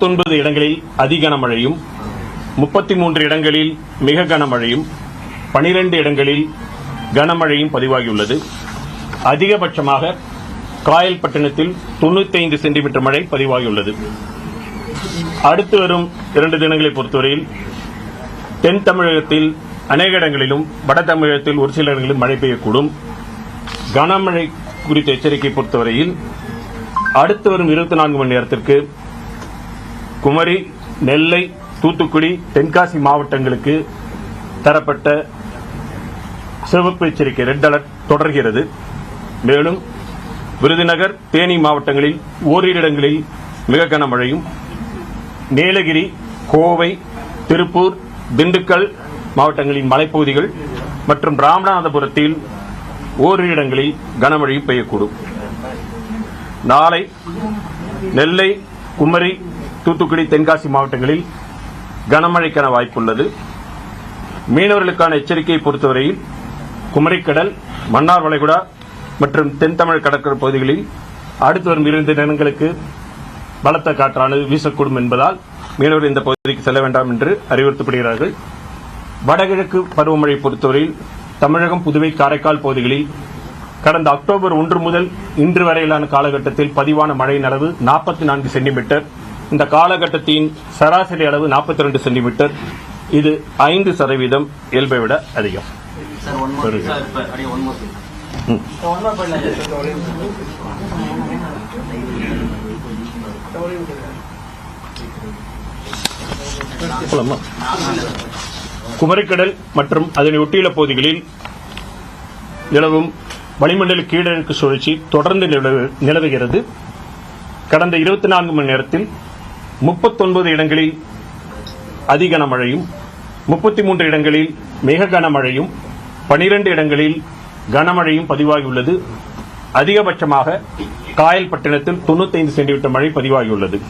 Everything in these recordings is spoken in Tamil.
19 இடங்களில் அதி கனமழையும் 33 இடங்களில் மிக கனமழையும் 12 இடங்களில் கனமழையும் பதிவாகியுள்ளது. அதிகபட்சமாக காயல்பட்டினத்தில் 95 சென்டிமீட்டர் மழை பதிவாகியுள்ளது. அடுத்து வரும் 2 தினங்களை பொறுத்தவரையில் தென் தமிழகத்தில் அநேக இடங்களிலும் வட தமிழகத்தில் ஒரு சில இடங்களிலும் மழை பெய்யக்கூடும். கனமழை குறித்த எச்சரிக்கை பொறுத்தவரையில் அடுத்து வரும் 24 மணி நேரத்திற்கு குமரி, நெல்லை, தூத்துக்குடி, தென்காசி மாவட்டங்களுக்கு தரப்பட்ட சிவப்பு எச்சரிக்கை ரெட் அலர்ட் தொடர்கிறது. மேலும் விருதுநகர், தேனி மாவட்டங்களில் ஓரிரு இடங்களில் மிக கனமழையும், நீலகிரி, கோவை, திருப்பூர், திண்டுக்கல் மாவட்டங்களின் மலைப்பகுதிகள் மற்றும் ராமநாதபுரத்தில் ஓரிரு இடங்களில் கனமழையும் பெய்யக்கூடும். நாளை நெல்லை, குமரி, தூத்துக்குடி, தென்காசி மாவட்டங்களில் கனமழைக்கான வாய்ப்புள்ளது. மீனவர்களுக்கான எச்சரிக்கையை பொறுத்தவரையில் குமரிக்கடல், மன்னார் வளைகுடா மற்றும் தென் தமிழ் கடற்கரை பகுதிகளில் அடுத்து வரும் 2 தினங்களுக்கு பலத்த காற்றானது வீசக்கூடும் என்பதால் மீனவர்கள் இந்த பகுதிக்கு செல்ல வேண்டாம் என்று அறிவுறுத்தப்படுகிறார்கள். வடகிழக்கு பருவமழை பொறுத்தவரையில் தமிழகம், புதுவை, காரைக்கால் பகுதிகளில் கடந்த அக்டோபர் 1 முதல் இன்று வரையிலான காலகட்டத்தில் பதிவான மழையின் அளவு 44 சென்டிமீட்டர். இந்த காலகட்டத்தின் சராசரி அளவு 42 சென்டிமீட்டர். இது 5% இயல்பை விட அதிகம். குமரிக்கடல் மற்றும் அதனை ஒட்டியுள்ள பகுதிகளில் நிலவும் வளிமண்டல கீழடுக்கு சுழற்சி தொடர்ந்து நிலவுகிறது. கடந்த 24 மணி நேரத்தில் 39 இடங்களில் அதி கனமழையும், 33 இடங்களில் மிக கனமழையும், 12 இடங்களில் கனமழையும் பதிவாகியுள்ளது. அதிகபட்சமாக காயல்பட்டினத்தில் 95 சென்டிமீட்டர் மழை பதிவாகியுள்ளது.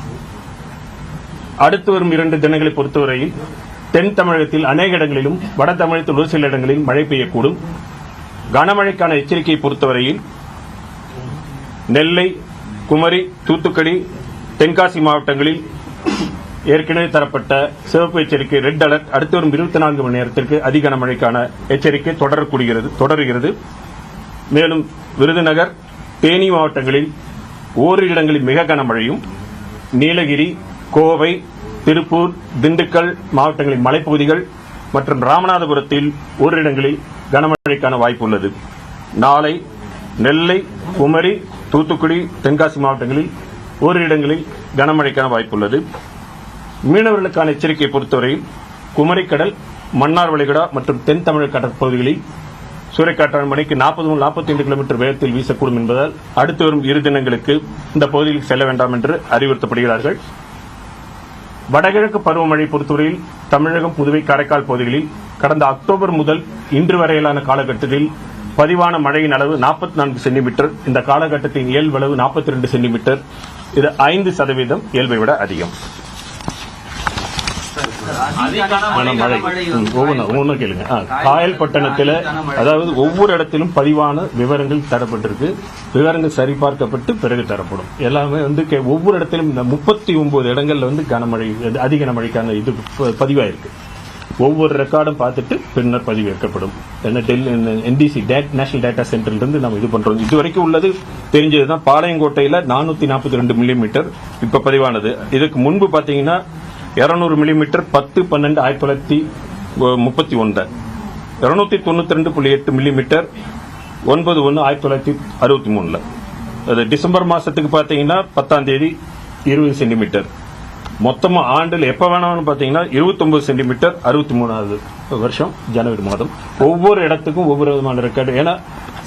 அடுத்து வரும் 2 தினங்களை பொறுத்தவரையில் தென் தமிழகத்தில் அநேக இடங்களிலும் வட தமிழகத்தில் ஒரு சில இடங்களில் மழை பெய்யக்கூடும். கனமழைக்கான எச்சரிக்கையை பொறுத்தவரையில் நெல்லை, குமரி, தூத்துக்குடி, தென்காசி மாவட்டங்களில் ஏற்கனவே தரப்பட்ட சிவப்பு எச்சரிக்கை ரெட் அலர்ட் அடுத்து வரும் 24 மணி நேரத்திற்கு அதி கனமழைக்கான எச்சரிக்கை தொடர்கிறது. மேலும் விருதுநகர், தேனி மாவட்டங்களில் ஓரிரு இடங்களில் மிக கனமழையும், நீலகிரி, கோவை, திருப்பூர், திண்டுக்கல் மாவட்டங்களின் மலைப்பகுதிகள் மற்றும் ராமநாதபுரத்தில் ஓரிரு இடங்களில் கனமழைக்கான வாய்ப்பு உள்ளது. நாளை நெல்லை, குமரி, தூத்துக்குடி, தென்காசி மாவட்டங்களில் ஓரிரு இடங்களில் கனமழைக்கான வாய்ப்புள்ளது. மீனவர்களுக்கான எச்சரிக்கையை பொறுத்தவரையில் குமரிக்கடல், மன்னார் வளைகுடா மற்றும் தென் தமிழக கடற்பகுதிகளில் சூறைக்காற்றான மணிக்கு 40-45 கிலோமீட்டர் வேகத்தில் வீசக்கூடும் என்பதால் அடுத்து வரும் 2 தினங்களுக்கு இந்த பகுதியில் செல்ல வேண்டாம் என்று அறிவுறுத்தப்படுகிறார்கள். வடகிழக்கு பருவமழை பொறுத்தவரையில் தமிழகம், புதுவை, காரைக்கால் பகுதிகளில் கடந்த அக்டோபர் முதல் இன்று வரையிலான காலகட்டத்தில் பதிவான மழையின் அளவு 44 சென்டிமீட்டர். இந்த காலகட்டத்தின் இயல்பு அளவு 42 சென்டிமீட்டர். இது 5% இயல்பை விட அதிகம். மழை ஒவ்வொன்றும் கேளுங்க. காயல்பட்டினத்தில் அதாவது ஒவ்வொரு இடத்திலும் பதிவான விவரங்கள் தரப்பட்டிருக்கு. விவரங்கள் சரிபார்க்கப்பட்டு பிறகு தரப்படும். எல்லாமே ஒவ்வொரு இடத்திலும் இந்த 39 இடங்கள்ல கனமழை, அதிக கனமழைக்கான இது பதிவாயிருக்கு. ஒவ்வொரு ரெக்கார்டும் பார்த்துட்டு பின்னர் பதிவேற்கப்படும். என்டிசி நேஷனல் டேட்டா சென்டர்ல நம்ம இது பண்றோம். இதுவரைக்கும் உள்ளது தெரிஞ்சதுதான். பாளையங்கோட்டையில 442 மில்லிமீட்டர் இப்ப பதிவானது. இதுக்கு முன்பு பாத்தீங்கன்னா 200 மில்லிமீட்டர் 10/12/1931, 292.8 மில்லிமீட்டர் 9/1/1963. அது டிசம்பர் மாசத்துக்கு பாத்தீங்கன்னா 10ஆம் தேதி 20 சென்டிமீட்டர். மொத்தமா ஆண்டில் எப்ப வேணாலும் பாத்தீங்கன்னா 29 சென்டிமீட்டர் 63வது வருஷம் ஜனவரி மாதம். ஒவ்வொரு இடத்துக்கும் ஒவ்வொரு விதமான ரெக்கார்டு. ஏன்னா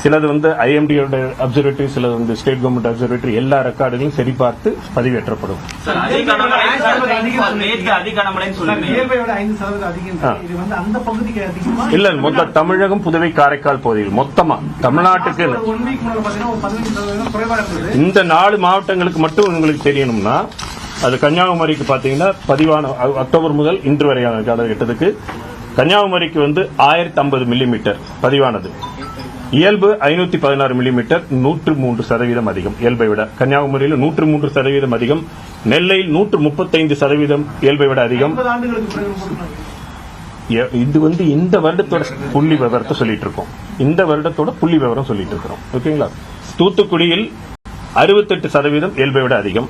சிலது ஐஎம்டியோட அப்சர்வேட்டரி, சிலது ஸ்டேட் கவர்மெண்ட் அப்சர்வேட்டரி, எல்லா ரெக்கார்டுகளும் சரி பார்த்து பதிவேற்றப்படும். இல்ல, மொத்த தமிழகம், புதுவை, காரைக்கால் பகுதியில் மொத்தமா தமிழ்நாட்டுக்கு இந்த 4 மாவட்டங்களுக்கு மட்டும் உங்களுக்கு தெரியணும்னா அது கன்னியாகுமரிக்கு பாத்தீங்கன்னா பதிவான அக்டோபர் முதல் இன்று வரையான காலகட்டத்துக்கு கன்னியாகுமரிக்கு 1050 மில்லிமீட்டர் பதிவானது. இயல்பு 516 மில்லிமீட்டர் 103% அதிகம் இயல்பை விட. கன்னியாகுமரியில் 103% அதிகம், நெல்லையில் 135% இயல்பை விட அதிகம். இது இந்த வருடத்தோட புள்ளி விவரத்தை சொல்லிட்டு இருக்கோம். இந்த வருடத்தோட புள்ளி விவரம் சொல்லிட்டு இருக்கிறோம். ஓகேங்களா? தூத்துக்குடியில் 68% இயல்பை விட அதிகம்,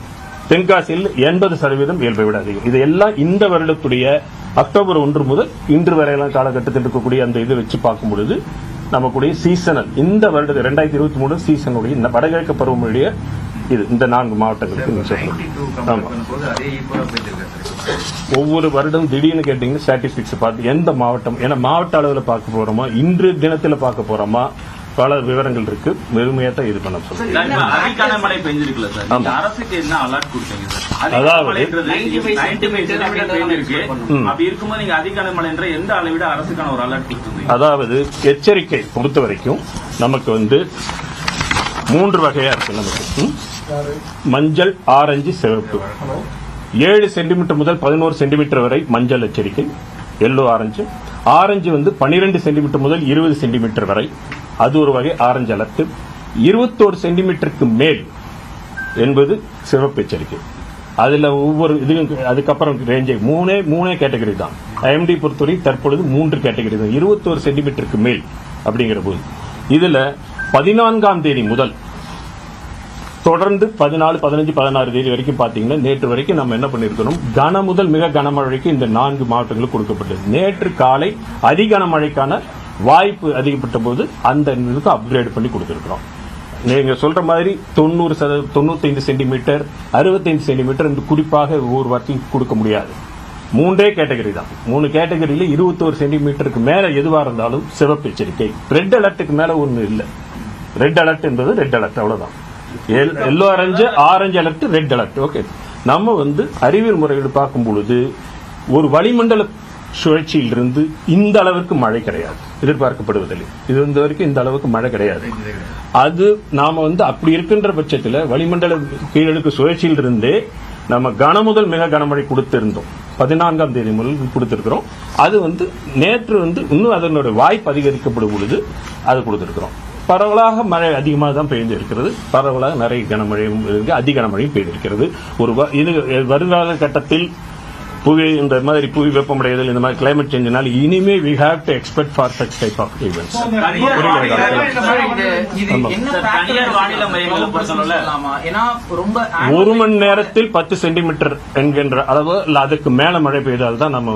தென்காசியில் 80% இயல்பை விட அதிகம். இது எல்லாம் இந்த வருடத்துடைய அக்டோபர் 1 முதல் இன்று வரையிலான காலகட்டத்தில் இருக்கக்கூடிய அந்த இது வச்சு பார்க்கும் பொழுது நமக்குடைய சீசனல் இந்த வருடத்து 2023 சீசனுடைய இந்த வடகிழக்கு பருவமழைய இது இந்த 4 மாவட்டங்களுக்கு ஒவ்வொரு வருடம் திடீர்னு கேட்டீங்கன்னா ஸ்டாட்டிஸ்டிக்ஸ் பார்த்து எந்த மாவட்டம், ஏன்னா மாவட்ட அளவில் பார்க்க போறோமா இன்று தினத்தில் பார்க்க போறோமா பல விவரங்கள் இருக்கு. முழுமையா தான் இது பண்ண சொல்றேன். அதாவது எச்சரிக்கை பொறுத்த வரைக்கும் நமக்கு 3 வகையா இருக்கு. நமக்கு மஞ்சள், ஆரஞ்சு, சிவப்பு. 7 சென்டிமீட்டர் முதல் 11 சென்டிமீட்டர் வரை மஞ்சள் எச்சரிக்கை, எல்லோ ஆரஞ்சு. ஆரஞ்சு 12 சென்டிமீட்டர் முதல் 20 சென்டிமீட்டர் வரை, அது ஒரு வகை ஆரஞ்சு அலர்ட். 21 சென்டிமீட்டருக்கு மேல் என்பது சிவப்பு எச்சரிக்கை. அதுல ஒவ்வொரு இதுவும் அதுக்கப்புறம் ரேஞ்சை மூணே கேட்டகரி தான். ஐஎம்டி பொறுத்தவரை தற்பொழுது 3 கேட்டகரி தான். 21 சென்டிமீட்டருக்கு மேல் அப்படிங்கிற போது இதுல 14ஆம் தேதி முதல் தொடர்ந்து 14, 15, 16 தேதி வரைக்கும் பாத்தீங்கன்னா நேற்று வரைக்கும் நம்ம என்ன பண்ணிருக்கணும், கன முதல் மிக கனமழைக்கு இந்த 4 மாவட்டங்களுக்கு கொடுக்கப்பட்டது. நேற்று காலை அதி கனமழைக்கான வாய்ப்பு அதிகப்பட்ட போது அந்த இதுக்கு அப்கிரேட் பண்ணி கொடுத்திருக்கிறோம். நீங்க சொல்ற மாதிரி 95 சென்டிமீட்டர், 65 சென்டிமீட்டர் என்று குறிப்பாக ஒவ்வொரு வாரத்தையும் கொடுக்க முடியாது. 3 கேட்டகரி தான். 3 கேட்டகரியில 21 சென்டிமீட்டருக்கு மேல எதுவா இருந்தாலும் சிவப்பு எச்சரிக்கை. ரெட் அலர்ட்டுக்கு மேல ஒண்ணு இல்ல. ரெட் அலர்ட் என்பது ரெட் அலர்ட், அவ்வளவுதான். Yellow orange alert, red alert. Okay, நம்ம அறிவியல் முறைகள் பார்க்கும் பொழுது ஒரு வளிமண்டல சுழற்சியிலிருந்து இந்த அளவுக்கு மழை கிடையாது, எதிர்பார்க்கப்படுவதில்லை. இது வரைக்கும் இந்த அளவுக்கு மழை கிடையாது. அது நாம அப்படி இருக்கின்ற பட்சத்தில் வளிமண்டல கீழடுக்கு சுழற்சியிலிருந்தே நம்ம கன முதல் மிக கனமழை கொடுத்திருந்தோம். 14ஆம் தேதி முதல் கொடுத்திருக்கிறோம். அது நேற்று இன்னும் அதனுடைய வாய்ப்பு அதிகரிக்கப்படும் பொழுது அது கொடுத்திருக்கிறோம். பரவலாக மழை அதிகமாக தான் பெய்து இருக்கிறது. பரவலாக நிறைய கனமழையும் அதிக கனமழையும் பெய்திருக்கிறது. இது வருங்கால கட்டத்தில் இந்த மாதிரி புவி வெப்பமடைதல், இந்த மாதிரி கிளைமேட் சேஞ்சினால் இனிமே we have to expect for such type of events. ஒரு மணி நேரத்தில் 10 சென்டிமீட்டர் என்கின்ற அளவு அதுக்கு மேல மழை பெய்தால் தான் நம்ம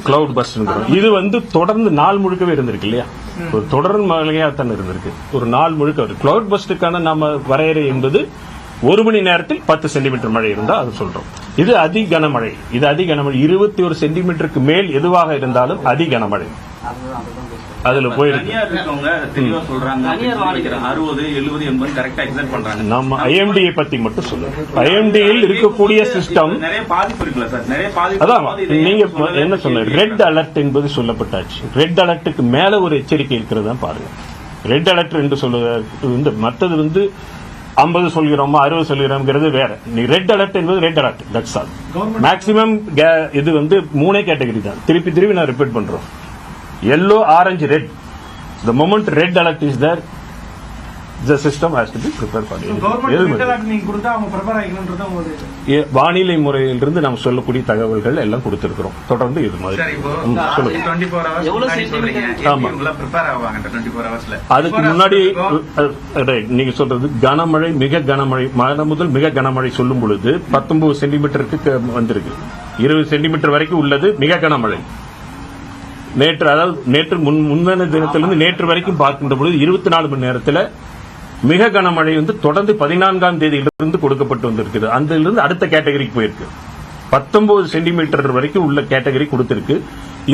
கிளவுட் பஸ்ட். இது தொடர்ந்து நாள் முழுக்கவே இருந்திருக்கு இல்லையா, ஒரு தொடர் மழையாத்தான் இருந்திருக்கு. ஒரு நாள் முழுக்க கிளவுட் பஸ்டுக்கான நம்ம வரையறை என்பது 1 மணி நேரத்தில் 10 சென்டிமீட்டர் மழை இருந்தா அது சொல்றோம். இது அதி கனமழை. இது அதி கனமழை 21 சென்டிமீட்டருக்கு மேல் எதுவாக இருந்தாலும் அதி கனமழை. அதுல போயிருக்கு. நம்ம ஐஎம்டியை பத்தி மட்டும் சொல்லுங்க. ஐஎம்டியில் இருக்கக்கூடிய சிஸ்டம் அதான் நீங்க என்ன சொன்ன ரெட் அலர்ட் என்பது சொல்லப்பட்டாச்சு. ரெட் அலர்ட்டுக்கு மேல ஒரு எச்சரிக்கை இருக்கிறதா பாருங்க. ரெட் அலர்ட் என்று சொல்லுவது மற்றது 50 சொல்கிறோமா 60 சொல்கிறோம்ங்கிறது வேற. ரெட் அலர்ட் என்பது red alert, that's all. Maximum இது 3 கேட்டகரி தான். திருப்பி நான் ரிப்பீட் பண்றோம். yellow, orange, red. The moment red alert is there, the system has to be prepared for it. வானிலை முறையிலிருந்து நாம் சொல்லக்கூடிய தகவல்கள் எல்லாம் கொடுத்திருக்கிறோம். தொடர்ந்து இது மாதிரி அதுக்கு முன்னாடி நீங்க சொல்றது கனமழை, மிக கனமழை, மழை முதல் மிக கனமழை சொல்லும் பொழுது 19 சென்டிமீட்டருக்கு வந்திருக்கு. 20 சென்டிமீட்டர் வரைக்கும் உள்ளது மிக கனமழை. நேற்று முன்தின தினத்திலிருந்து நேற்று வரைக்கும் பார்க்கின்ற பொழுது 24 மணி நேரத்தில் மிக கனமழை தொடர்ந்து 14ஆம் தேதியிலிருந்து கொடுக்கப்பட்டு வந்திருக்கு. அதிலிருந்து அடுத்த கேட்டகரிக்கு போயிருக்கு. 19 சென்டிமீட்டர் வரைக்கும் உள்ள கேட்டகரி கொடுத்திருக்கு.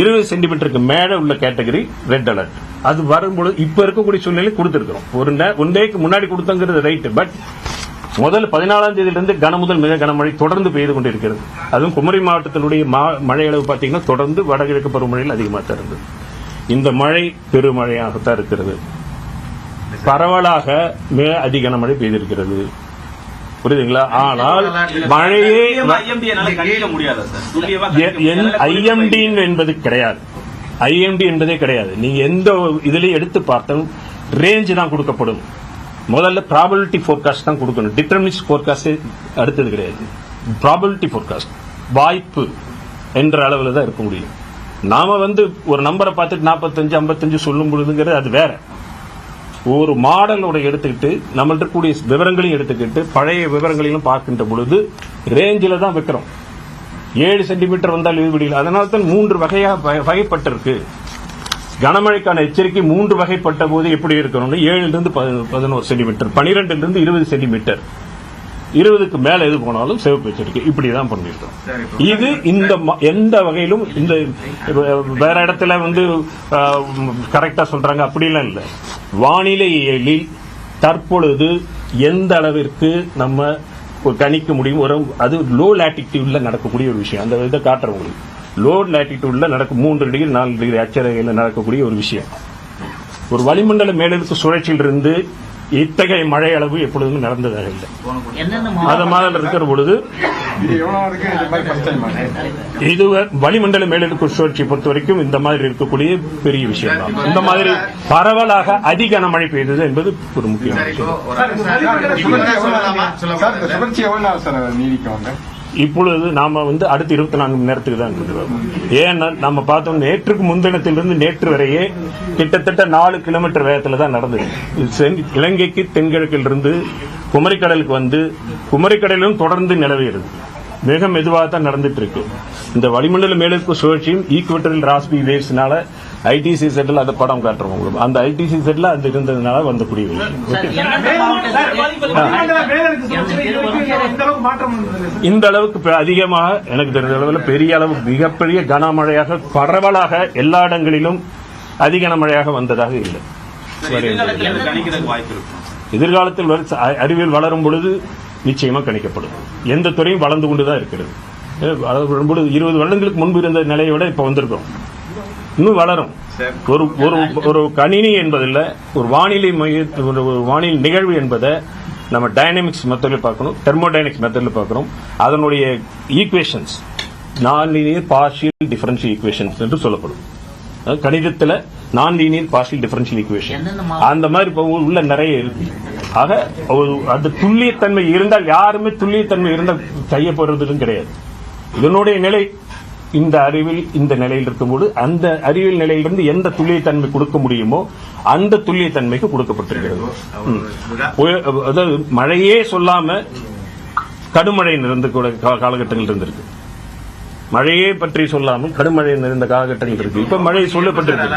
20 சென்டிமீட்டருக்கு மேல உள்ள கேட்டகரி ரெட் அலர்ட். அது வரும்பொழுது இப்ப இருக்கக்கூடிய சூழ்நிலை கொடுத்திருக்கிறோம். ஒன் டேக்கு முன்னாடி கொடுத்தங்கிறது ரைட். பட் முதல் 14ஆம் தேதியிலிருந்து கன முதல் மிக கனமழை தொடர்ந்து பெய்து கொண்டிருக்கிறது. அதுவும் குமரி மாவட்டத்தினுடைய மழை அளவு பார்த்தீங்கன்னா தொடர்ந்து வடகிழக்கு பருவமழையில் அதிகமாக தான் இருந்தது. இந்த மழை பெருமழையாகத்தான் இருக்கிறது. பரவலாக மிக அதிக கனமழை பெய்திருக்கிறது. புரியுதுங்களா? ஆனால் மழையே ஐஎம்டி என்பது கிடையாது. ஐஎம்டி என்பதே கிடையாது. நீங்க எந்த இதுலயும் எடுத்து பார்த்தாலும் ரேஞ்ச் தான் கொடுக்கப்படும். முதல்ல ப்ராபபிலிட்டி ஃபோர்காஸ்ட் தான் கொடுக்கணும். டிட்டர்மினிஸ்ட் ஃபோர்காஸ்ட் அடுத்தது கிடையாது. ப்ராபபிலிட்டி ஃபோர்காஸ்ட் வாய்ப்பு என்ற அளவில் தான் இருக்க முடியும். நாம ஒரு நம்பரை பார்த்துட்டு 45 55 சொல்லும் பொழுதுங்கிறது அது வேற. ஒரு மாடலோட எடுத்துக்கிட்டு நம்மள்ட்ட இருக்கக்கூடிய விவரங்களையும் எடுத்துக்கிட்டு பழைய விவரங்களையும் பார்க்கின்ற பொழுது ரேஞ்சில தான் வைக்கிறோம். 7 சென்டிமீட்டர் வந்தால் இழுபடியில். அதனால தான் 3 வகைப்பட்டிருக்கு. கனமழைக்கான எச்சரிக்கை 3 வகைப்பட்ட போது எப்படி இருக்கணும்னு 7 11 சென்டிமீட்டர், 12 20 சென்டிமீட்டர், 20க்கு மேல எது போனாலும் சிவப்பு எச்சரிக்கை இப்படிதான் பண்ணிருக்கோம். இது இந்த எந்த வகையிலும் இந்த வேற இடத்துல கரெக்டா சொல்றாங்க அப்படிலாம் இல்லை. வானிலையியலில் தற்பொழுது எந்த அளவிற்கு நம்ம கணிக்க முடியும், அது லோ லாட்டிடியூட்ல நடக்கக்கூடிய ஒரு விஷயம். அந்த இதை காட்டுறேன் உங்களுக்கு. லோ லாட்டிடியூட்ல 3 டிகிரி 4 டிகிரி அச்சரகையில் நடக்கக்கூடிய ஒரு விஷயம். ஒரு வளிமண்டல மேலடுக்கு சுழற்சியிலிருந்து இத்தகைய மழை அளவு எப்பொழுதுமே நடந்ததாக இல்லை. அது மாதிரி இருக்கிற பொழுது இது வளிமண்டல மேலடுக்கு சுழற்சியை பொறுத்த வரைக்கும் இந்த மாதிரி இருக்கக்கூடிய பெரிய விஷயம் தான். இந்த மாதிரி பரவலாக அதிக கனமழை பெய்தது என்பது ஒரு முக்கியமான விஷயம். இப்பொழுது நாம அடுத்த 24 மணி நேரத்துக்கு தான் இருக்கிறோம். ஏன்னா நம்ம பார்த்தோம், நேற்றுக்கு முன்தினத்திலிருந்து நேற்று வரையே கிட்டத்தட்ட 4 கிலோமீட்டர் வேகத்தில் தான் நடந்தது. இலங்கைக்கு தென்கிழக்கிலிருந்து குமரிக்கடலுக்கு குமரிக்கடலிலும் தொடர்ந்து நிலவுகிறது. மிக மெதுவாக தான் நடந்துட்டு இருக்கு. இந்த வளிமண்டல மேலடுக்கு சுழற்சியும் ஈக்குவேட்டரல் ராஸ்பி வேவ்ஸ்னால ஐடிசி செட்டில் அந்த படம் காட்டுறோம் உங்களுக்கு. அந்த ஐடிசி செட்டில் அது இருந்ததுனால வந்தக்கூடிய இந்த அளவுக்கு அதிகமாக எனக்கு தெரிஞ்ச அளவில் பெரிய அளவு மிகப்பெரிய கனமழையாக பரவலாக எல்லா இடங்களிலும் அதிக கனமழையாக வந்ததாக இல்லை. எதிர்காலத்தில் அறிவியல் வளரும் பொழுது நிச்சயமா கணிக்கப்படும். எந்த துறையும் வளர்ந்து கொண்டுதான் இருக்கிறது. 20 வருடங்களுக்கு முன்பு இருந்த நிலையை விட இப்ப வந்திருக்கோம். இன்னும் வளரும். ஒரு கணினி என்பதில் ஒரு வானிலை நிகழ்வு என்பதை நம்ம டைனமிக்ஸ் மெத்தடில் பார்க்கணும், தெர்மோடைனமிக்ஸ் மெத்தடில் பார்க்கணும். அதனுடைய ஈக்குவேஷன்ஸ் நான் லீனியர் பார்ஷியல் டிஃபரன்ஷியல் ஈக்குவேஷன்ஸ் என்று சொல்லப்படும். கணிதத்தில் நான் லீனியர் பார்ஷியல் டிஃபரன்ஷியல் ஈக்குவேஷன் அந்த மாதிரி உள்ள நிறைய இருக்கு. ஆக அந்த துல்லியத்தன்மை இருந்தால் யாருமே துல்லியத்தன்மை இருந்தால் செய்ய போறதும் கிடையாது. இதனுடைய நிலை இந்த அறிவில் இந்த நிலையில் இருக்கும்போது அந்த அறிவியல் நிலையிலிருந்து எந்த துல்லியத்தன்மை கொடுக்க முடியுமோ அந்த துல்லியத்தன்மைக்கு கொடுக்கப்பட்டிருக்கிறது. அதாவது மழையே சொல்லாம கடுமழை நிறைந்த காலகட்டங்கள் இருந்திருக்கு. மழையே பற்றி சொல்லாமல் கடுமழை நிறைந்த காலகட்டங்கள் இருக்கு. இப்ப மழை சொல்லப்பட்டிருக்கு.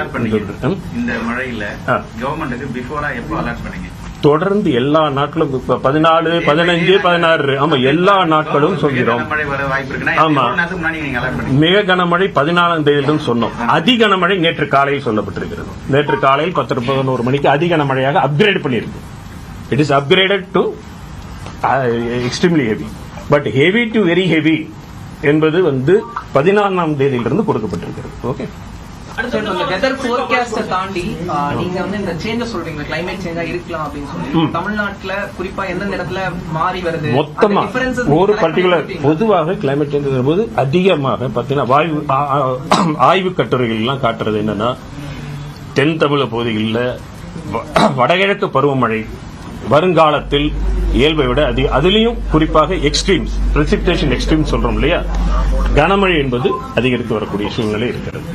தொடர்ந்து எல்லா நாட்களும் 14, 15, 16 ஆமா எல்லா நாட்களும் சொல்கிறோம். ஆமா, மிக கனமழை 14ஆம் தேதியிலும் சொன்னோம். அதிக கனமழை நேற்று காலையில் சொல்லப்பட்டிருக்கிறது. நேற்று காலையில் 10, 11 மணிக்கு அதிக கனமழையாக அப்கிரேட் பண்ணியிருக்கு. It is upgraded to extremely heavy. But heavy to very heavy என்பது 14ஆம் தேதியிலிருந்து கொடுக்கப்பட்டிருக்கிறது. ஓகே, வெதர் ஃபோர்காஸ்ட் தாண்டி நீங்க இந்த சேஞ்ச சொல்றீங்க, கிளைமேட் சேஞ்சா இருக்கலாம் அப்படின்னு சொல்லி தமிழ்நாட்டுல குறிப்பா எந்த இடத்துல மாறி வருது மொத்தமா ஒரு பர்டிகுலர் பொதுவாக கிளைமேட் சேஞ்ச் வரும்போது அதிகமாக பாத்தீங்கன்னா ஆய்வு கட்டுரைகள் எல்லாம் காட்டுறது என்னன்னா, தென் தமிழக பகுதிகளில் வடகிழக்கு பருவமழை வருங்காலத்தில் இயல்பை விட அதிக, அதுலயும் குறிப்பாக எக்ஸ்ட்ரீம்ஸ் பிரெசிபிடேஷன் எக்ஸ்ட்ரீம் சொல்றோம் இல்லையா, கனமழை என்பது அதிகரித்து வரக்கூடிய சூழ்நிலை இருக்கிறது.